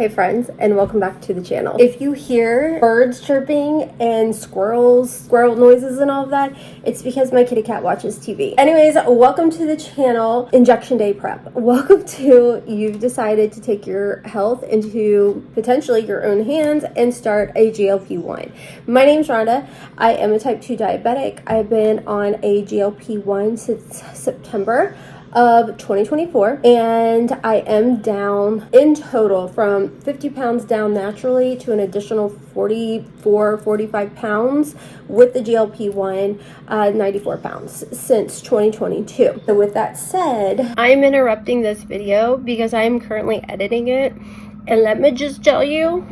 Hey friends, and welcome back to the channel. If you hear birds chirping and squirrel noises and all of that, it's because my kitty cat watches TV. Anyways, welcome to the channel, Injection Day Prep. Welcome to you've decided to take your health into potentially your own hands and start a GLP-1. My name's Rhonda. I am a type 2 diabetic. I've been on a GLP-1 since September of 2024, and I am down in total from 50 pounds down naturally to an additional 45 pounds with the GLP-1, 94 pounds since 2022. So with that said, I'm interrupting this video because I am currently editing it, and let me just tell you,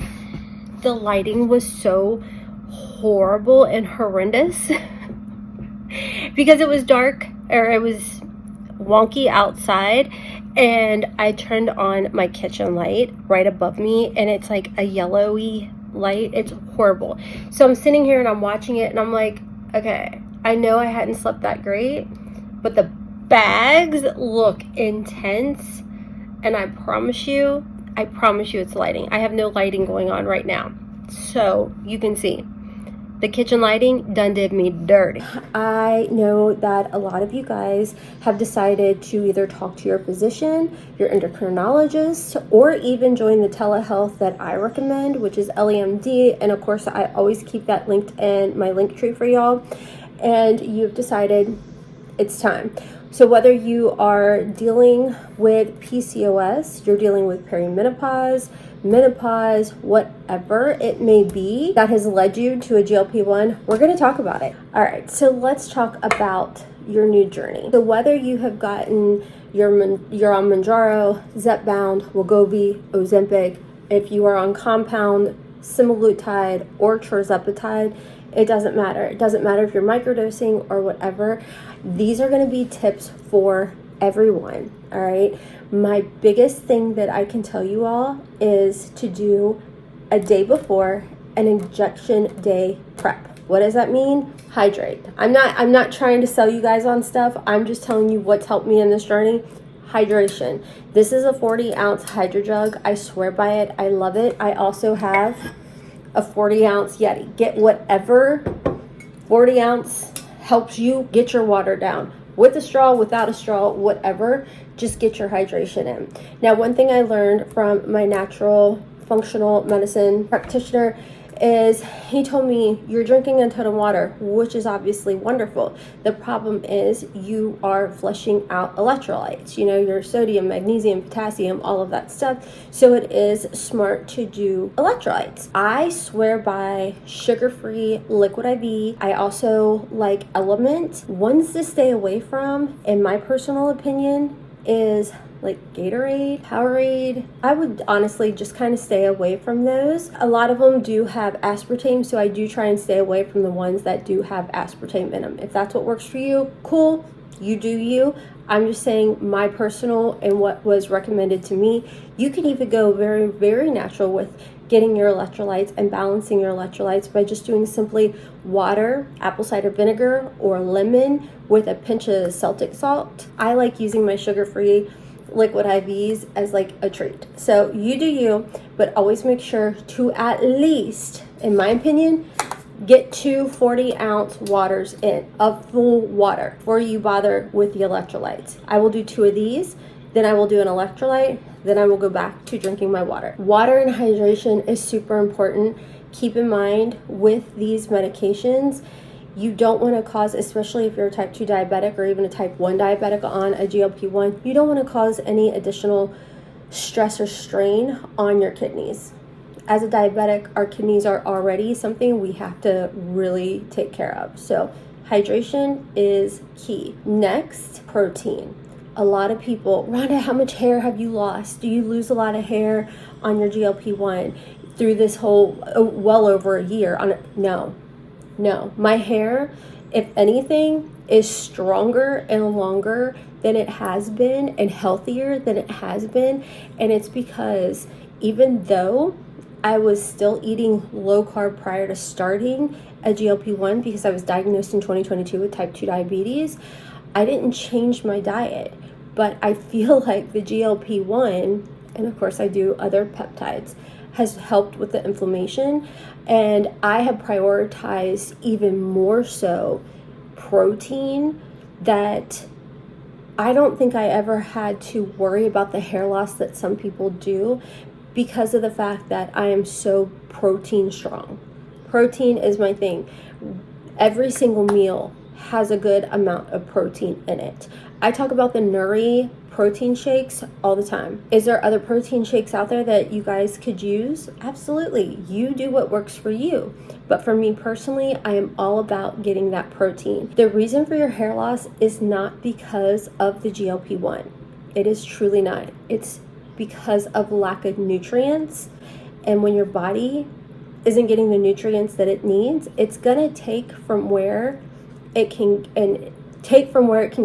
the lighting was so horrible and horrendous because it was dark, or it was wonky outside, and I turned on my kitchen light right above me, and it's like a yellowy light. It's horrible. So I'm sitting here and I'm watching it, and I'm like, okay, I know I hadn't slept that great, but the bags look intense, and I promise you it's lighting. I have no lighting going on right now, so you can see the kitchen lighting done did me dirty. I know that a lot of you guys have decided to either talk to your physician, your endocrinologist, or even join the telehealth that I recommend, which is LEMD. And of course, I always keep that linked in my link tree for y'all. And you've decided it's time. So whether you are dealing with PCOS, you're dealing with perimenopause, menopause, whatever it may be that has led you to a GLP-1, we're going to talk about it. All right, so let's talk about your new journey. So whether you have gotten you're on Mounjaro, Zepbound, Wegovy, Ozempic, if you are on compound, semaglutide, or tirzepatide, it doesn't matter. It doesn't matter if you're microdosing or whatever. These are going to be tips for everyone, all right? My biggest thing that I can tell you all is to do a day before an injection day prep. What does that mean? Hydrate. I'm not trying to sell you guys on stuff. I'm just telling you what's helped me in this journey. Hydration. This is a 40-ounce Hydro Jug. I swear by it. I love it. I also have a 40-ounce Yeti. Get whatever 40-ounce helps you get your water down. With a straw, without a straw, whatever, just get your hydration in. Now, one thing I learned from my natural functional medicine practitioner is he told me you're drinking a ton of water, which is obviously wonderful. The problem is you are flushing out electrolytes, you know, your sodium, magnesium, potassium, all of that stuff. So it is smart to do electrolytes. I swear by sugar-free liquid IV. I also like Element. Ones to stay away from, in my personal opinion, is like Gatorade, Powerade. I would honestly just kind of stay away from those. A lot of them do have aspartame, so I do try and stay away from the ones that do have aspartame in them. If that's what works for you, cool, you do you. I'm just saying my personal and what was recommended to me. You can even go very, very natural with getting your electrolytes and balancing your electrolytes by just doing simply water, apple cider vinegar, or lemon with a pinch of Celtic salt. I like using my sugar-free liquid IVs as like a treat. So you do you, but always make sure to at least, in my opinion, get 2 40-ounce waters in, of full water, before you bother with the electrolytes. I will do 2 of these, then I will do an electrolyte, then I will go back to drinking my water. Water and hydration is super important. Keep in mind with these medications, you don't want to cause, especially if you're a type 2 diabetic or even a type 1 diabetic on a GLP-1, you don't want to cause any additional stress or strain on your kidneys. As a diabetic, our kidneys are already something we have to really take care of. So hydration is key. Next, protein. A lot of people, Rhonda, how much hair have you lost? Do you lose a lot of hair on your GLP-1 through this whole, well over a year? No, my hair, if anything, is stronger and longer than it has been and healthier than it has been. And it's because even though I was still eating low carb prior to starting a GLP-1 because I was diagnosed in 2022 with type 2 diabetes, I didn't change my diet. But I feel like the GLP-1 and of course I do other peptides, has helped with the inflammation. And I have prioritized even more so protein, that I don't think I ever had to worry about the hair loss that some people do, because of the fact that I am so protein strong. Protein is my thing. Every single meal has a good amount of protein in it. I talk about the Nuri protein shakes all the time. Is there other protein shakes out there that you guys could use? Absolutely. You do what works for you. But for me personally, I am all about getting that protein. The reason for your hair loss is not because of the GLP-1. It is truly not. It's because of lack of nutrients. And when your body isn't getting the nutrients that it needs, it's gonna take from where it can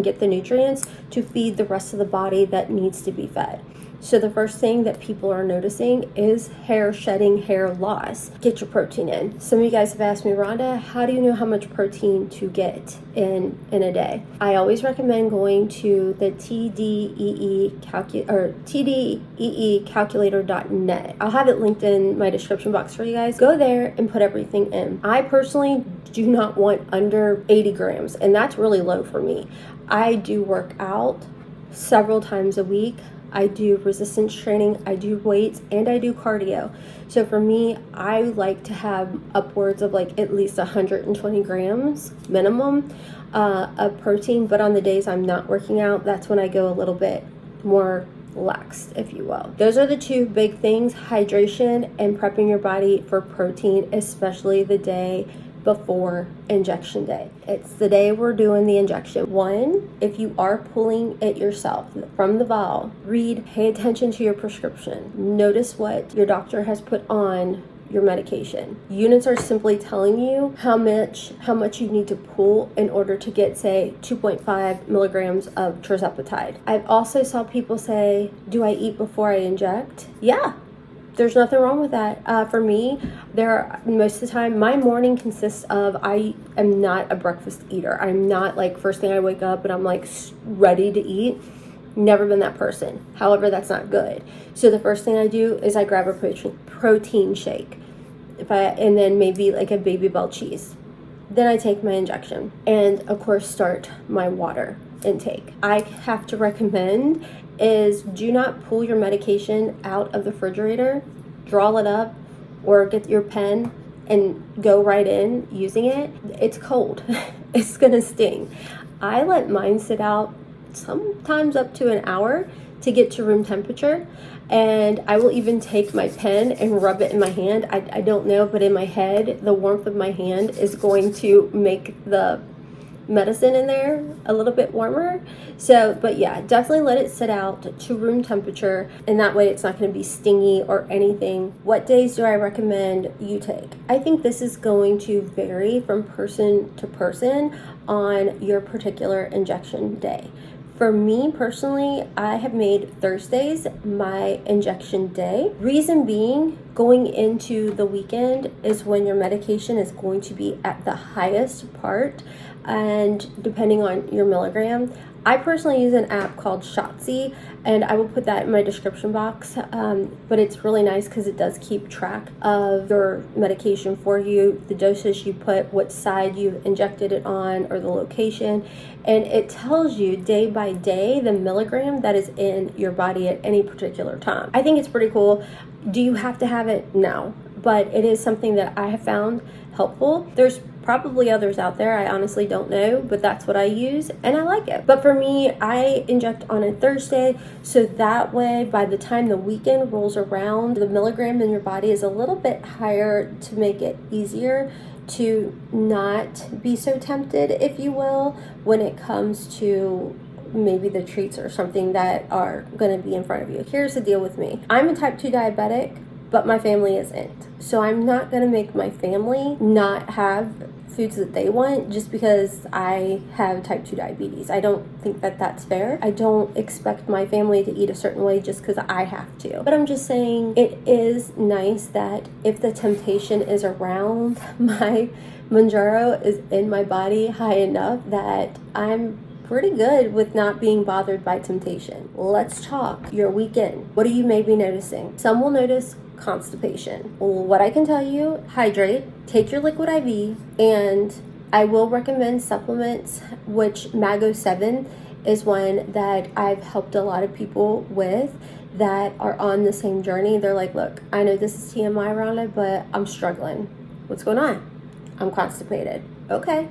get the nutrients to feed the rest of the body that needs to be fed. So the first thing that people are noticing is hair shedding, hair loss. Get your protein in. Some of you guys have asked me, Rhonda, how do you know how much protein to get in a day? I always recommend going to the TDEEcalculator.net. I'll have it linked in my description box for you guys. Go there and put everything in. I personally do not want under 80 grams, and that's really low for me. I do work out several times a week. I do resistance training, I do weights, and I do cardio. So for me, I like to have upwards of like at least 120 grams minimum of protein. But on the days I'm not working out, that's when I go a little bit more lax, if you will. Those are the two big things: hydration and prepping your body for protein, especially the day before injection day. It's the day we're doing the injection. One, if you are pulling it yourself from the vial, read, pay attention to your prescription. Notice what your doctor has put on your medication. Units are simply telling you how much you need to pull in order to get, say, 2.5 milligrams of tirzepatide. I've also saw people say, do I eat before I inject? Yeah. There's nothing wrong with that. For me, most of the time, my morning consists of, I am not a breakfast eater. I'm not like first thing I wake up and I'm like ready to eat. Never been that person. However, that's not good. So the first thing I do is I grab a protein shake, and then maybe like a Baby Bell cheese. Then I take my injection and of course start my water intake. I have to recommend is do not pull your medication out of the refrigerator, draw it up, or get your pen and go right in using it. It's cold. It's gonna sting. I let mine sit out sometimes up to an hour to get to room temperature, and I will even take my pen and rub it in my hand. I don't know, but in my head, the warmth of my hand is going to make the medicine in there a little bit warmer. So, but yeah, definitely let it sit out to room temperature, and that way it's not going to be stingy or anything. What days do I recommend you take? I think this is going to vary from person to person on your particular injection day. For me personally, I have made Thursdays my injection day. Reason being, going into the weekend is when your medication is going to be at the highest part, and depending on your milligram. I personally use an app called Shotzi, and I will put that in my description box, but it's really nice because it does keep track of your medication for you, the dosage you put, what side you injected it on, or the location, and it tells you day by day the milligram that is in your body at any particular time. I think it's pretty cool. Do you have to have it? No, but it is something that I have found helpful. There's probably others out there, I honestly don't know, but that's what I use and I like it. But for me, I inject on a Thursday, so that way by the time the weekend rolls around, the milligram in your body is a little bit higher to make it easier to not be so tempted, if you will, when it comes to maybe the treats or something that are going to be in front of you. Here's the deal with me. I'm a type 2 diabetic, but my family isn't. So I'm not going to make my family not have foods that they want just because I have type 2 diabetes. I don't think that that's fair. I don't expect my family to eat a certain way just because I have to. But I'm just saying it is nice that if the temptation is around, my Mounjaro is in my body high enough that I'm pretty good with not being bothered by temptation. Let's talk your weekend. What do you maybe noticing? Some will notice constipation. What I can tell you, hydrate, take your liquid IV, and I will recommend supplements, which Mago 7 is one that I've helped a lot of people with that are on the same journey. They're like, look, I know this is TMI around it, but I'm struggling. What's going on? I'm constipated. Okay.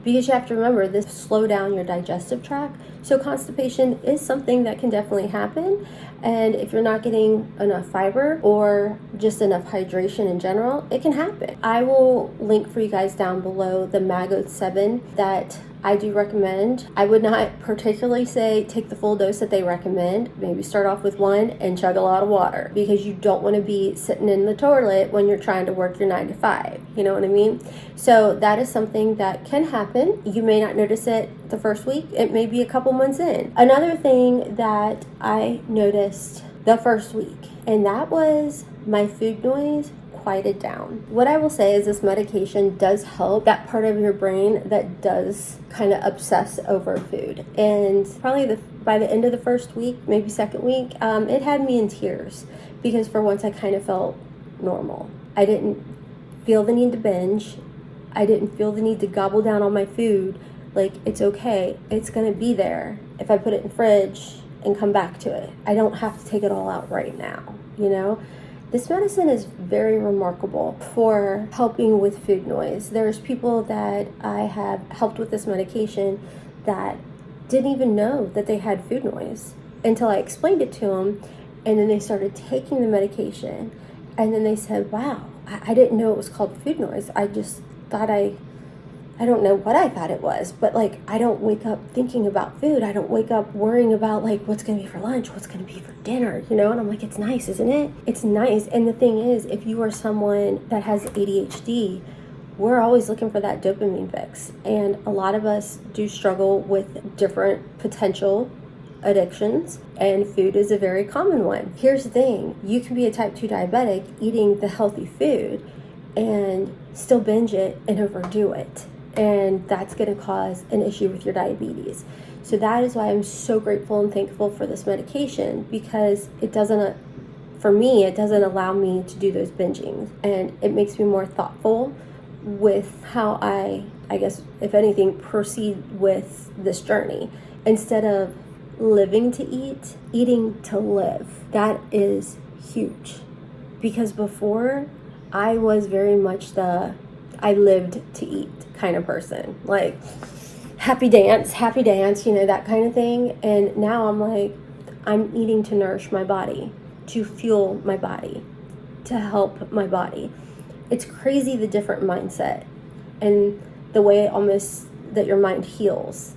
Because you have to remember, this slow down your digestive tract. So constipation is something that can definitely happen. And if you're not getting enough fiber or just enough hydration in general, it can happen. I will link for you guys down below the Mago 7 that I do recommend. I would not particularly say take the full dose that they recommend. Maybe start off with one and chug a lot of water, because you don't want to be sitting in the toilet when you're trying to work your 9 to 5. You know what I mean? So that is something that can happen. You may not notice it the first week. It may be a couple months in. Another thing that I noticed the first week, and that was my food noise quieted down. What I will say is this medication does help that part of your brain that does kind of obsess over food. And probably by the end of the first week, maybe second week, it had me in tears, because for once I kind of felt normal. I didn't feel the need to binge. I didn't feel the need to gobble down all my food. Like, it's okay. It's going to be there if I put it in the fridge and come back to it. I don't have to take it all out right now, you know? This medicine is very remarkable for helping with food noise. There's people that I have helped with this medication that didn't even know that they had food noise until I explained it to them, and then they started taking the medication, and then they said, wow, I didn't know it was called food noise. I just thought I don't know what I thought it was, but like, I don't wake up thinking about food. I don't wake up worrying about like what's going to be for lunch, what's going to be for dinner, you know? And I'm like, it's nice, isn't it? It's nice. And the thing is, if you are someone that has ADHD, we're always looking for that dopamine fix. And a lot of us do struggle with different potential addictions, and food is a very common one. Here's the thing. You can be a type 2 diabetic eating the healthy food and still binge it and overdo it. And that's going to cause an issue with your diabetes. So that is why I'm so grateful and thankful for this medication, because it doesn't, for me, it doesn't allow me to do those bingings. And it makes me more thoughtful with how I guess, if anything, proceed with this journey. Instead of living to eat, eating to live. That is huge. Because before, I was very much I lived to eat kind of person. Like, happy dance, you know, that kind of thing. And now I'm like, I'm eating to nourish my body, to fuel my body, to help my body. It's crazy the different mindset and the way almost that your mind heals,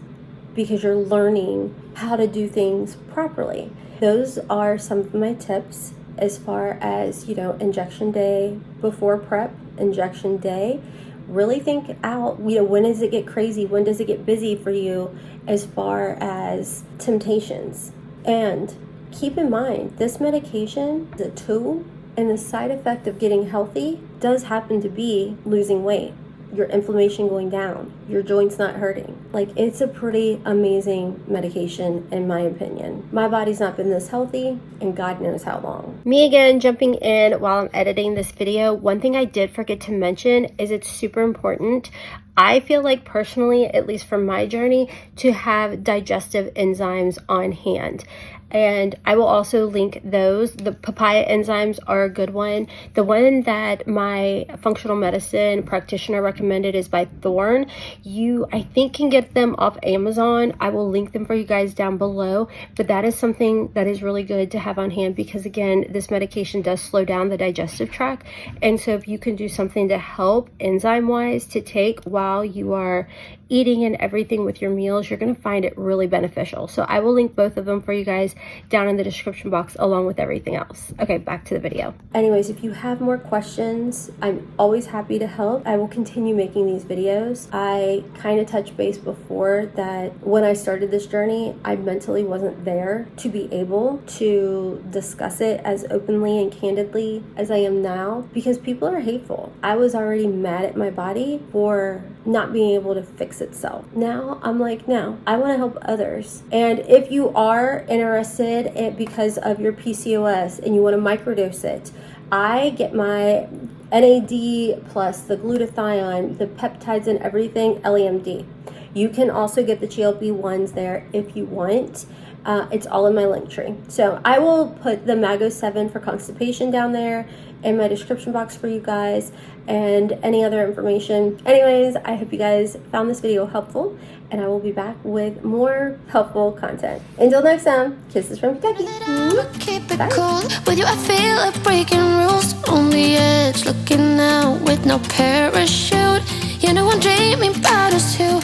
because you're learning how to do things properly. Those are some of my tips as far as, you know, injection day before prep, injection day. Really think out, you know, when does it get crazy? When does it get busy for you as far as temptations? And keep in mind, this medication, the tool, and the side effect of getting healthy does happen to be losing weight, your inflammation going down, your joints not hurting. Like, it's a pretty amazing medication in my opinion. My body's not been this healthy and God knows how long. Me again, jumping in while I'm editing this video. One thing I did forget to mention is it's super important. I feel like personally, at least from my journey, to have digestive enzymes on hand. And I will also link those. The papaya enzymes are a good one. The one that my functional medicine practitioner recommended is by Thorne. You, I think, can get them off Amazon. I will link them for you guys down below. But that is something that is really good to have on hand, because again, this medication does slow down the digestive tract. And so if you can do something to help enzyme-wise to take while you are eating and everything with your meals, you're going to find it really beneficial. So I will link both of them for you guys down in the description box along with everything else. Okay, back to the video. Anyways, if you have more questions, I'm always happy to help. I will continue making these videos. I kind of touched base before that when I started this journey, I mentally wasn't there to be able to discuss it as openly and candidly as I am now, because people are hateful. I was already mad at my body for not being able to fix fix itself. Now I'm like, no, I want to help others. And if you are interested in, because of your PCOS and you want to microdose it, I get my NAD plus the glutathione, the peptides and everything, LEMD. You can also get the GLP-1s there if you want. It's all in my link tree. So I will put the Mago 7 for constipation down there in my description box for you guys, and any other information. Anyways, I hope you guys found this video helpful, and I will be back with more helpful content. Until next time, kisses from Kentucky. Keep it cool with you. I feel like breaking rules on the edge, looking out with no parachute. You know I'm dreaming about us too.